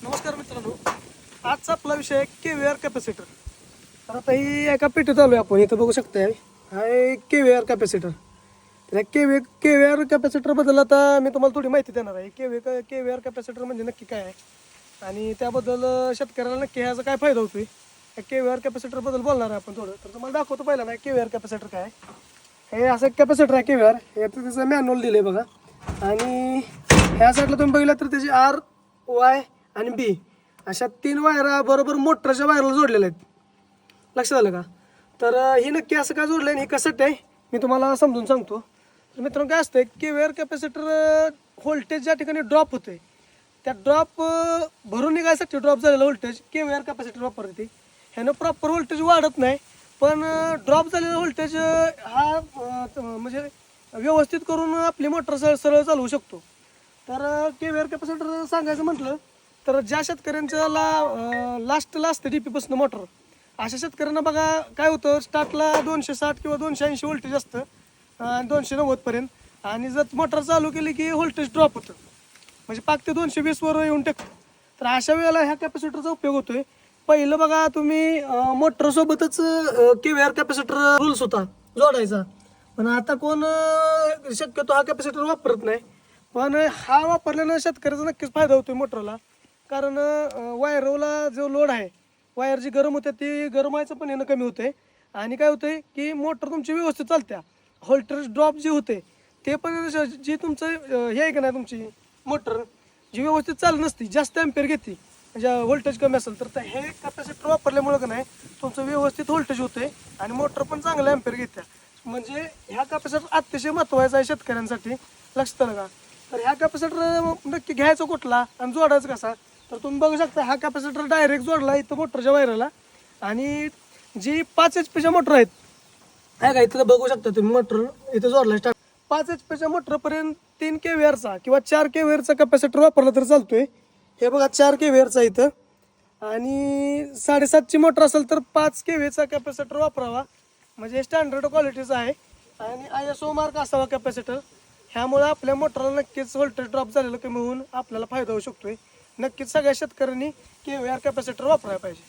नमस्कार मित्रांनो, आजचा आपला विषय आहे केव्हीआर कॅपॅसिटर. तर आता ही एका पेटीत आलोय आपण. इथं बघू शकताय हा एक केव्हीआर कॅपॅसिटर. तर केव्हीआर कॅपॅसिटर बद्दल आता मी तुम्हाला थोडी माहिती देणार आहे. केव्हीआर कॅपॅसिटर म्हणजे नक्की काय आहे आणि त्याबद्दल शेतकऱ्याला नक्की ह्याचा काय फायदा होतोय, या केव्हीआर कॅपॅसिटर बद्दल बोलणार आहे आपण थोडं. तर तुम्हाला दाखवतो पहिला ना केव्हीआर कॅपॅसिटर काय आहे. हे असं एक कॅपॅसिटर आहे केव्हीआर. हे त्याचं मॅन्युअल दिलं आहे बघा. आणि ह्या साईडला तुम्ही बघितलं तर त्याची आर, वाय आणि बी अशा 3 वायरा बरोबर मोटरच्या वायरला जोडलेल्या आहेत. लक्षात आलं का? तर ही नक्की असं का जोडलं आहे, हे कसं आहे मी तुम्हाला समजून सांगतो. तर मित्रांनो, काय असतं केव्हीआर कॅपॅसिटर व्होल्टेज ज्या ठिकाणी ड्रॉप होते त्या ड्रॉप भरून निघायसाठी ड्रॉप झालेलं व्होल्टेज केव्हीआर कॅपॅसिटर वापरते. ह्यानं प्रॉपर व्होल्टेज वाढत नाही, पण ड्रॉप झालेला व्होल्टेज हा म्हणजे व्यवस्थित करून आपली मोटर सरळ चालवू शकतो. तर केव्हीआर कॅपॅसिटर सांगायचं म्हटलं तर ज्या शेतकऱ्यांच्या लास्टला असतं डीपीपासून मोटर, अशा शेतकऱ्यांना बघा काय होतं, स्टार्टला 260 किंवा 280 व्होल्टेज असतं, 290 पर्यंत. आणि जर मोटर चालू केली की व्होल्टेज ड्रॉप होतं, म्हणजे पाक ते 220 वर येऊन टाकतं. तर अशा वेळेला ह्या कॅपॅसिटरचा उपयोग होतोय. पहिलं बघा तुम्ही मोटरसोबतच केव्हीआर कॅपॅसिटर रूल्स होता जोडायचा, पण आता कोण शक्यतो हा कॅपॅसिटर वापरत नाही. पण हा वापरल्यानं शेतकऱ्याचा नक्कीच फायदा होतोय मोटरला. कारण वायरला जो लोड आहे, वायर जी गरम होते ती गरम व्हायचं पण येणं कमी होते. आणि काय होतंय की मोटर तुमची व्यवस्थित चालत्या. व्होल्टेज ड्रॉप जे होते ते पण जी तुमचं हे आहे का नाही, तुमची मोटर जी व्यवस्थित चालू नसती, जास्त अँपेअर घेते, म्हणजे व्होल्टेज कमी असेल तर हे कॅपॅसिटर वापरल्यामुळं का नाही तुमचं व्यवस्थित व्होल्टेज होते आणि मोटर पण चांगलं अँपेअर घेते. म्हणजे ह्या कॅपॅसिटर अतिशय महत्त्वाचा आहे शेतकऱ्यांसाठी. लक्षात आलं का? तर ह्या कॅपॅसिटर नक्की घ्यायचा कुठला आणि जोडायचा कसा, तर तुम्ही बघू शकता हा कॅपॅसिटर डायरेक्ट जोडला इथं मोटरच्या वायरला. आणि जी 5 HP मोटर आहेत आहे का, इथं बघू शकता तुम्ही मोटर इथं जोडला स्टार्ट 5 HP मोटरपर्यंत 3 केव्हीआरचा किंवा 4 केव्हीआरचा कॅपॅसिटर वापरला तर चालतोय. हे बघा 4 केव्हीआरचा इथं. आणि 7.5ची मोटर असेल तर 5 केव्हीचा कॅपॅसिटर वापरावा, म्हणजे स्टँडर्ड क्वालिटीचा आहे आणि ISO मार्क असावा कॅपॅसिटर. ह्यामुळे आपल्या मोटरला नक्कीच व्होल्टेज ड्रॉप झालेलं कमी होऊन आपल्याला फायदा होऊ शकतोय. नक्कीच सगळ्या शेतकऱ्यांनी केव्हीआर कॅपॅसिटर वापरायला पाहिजे.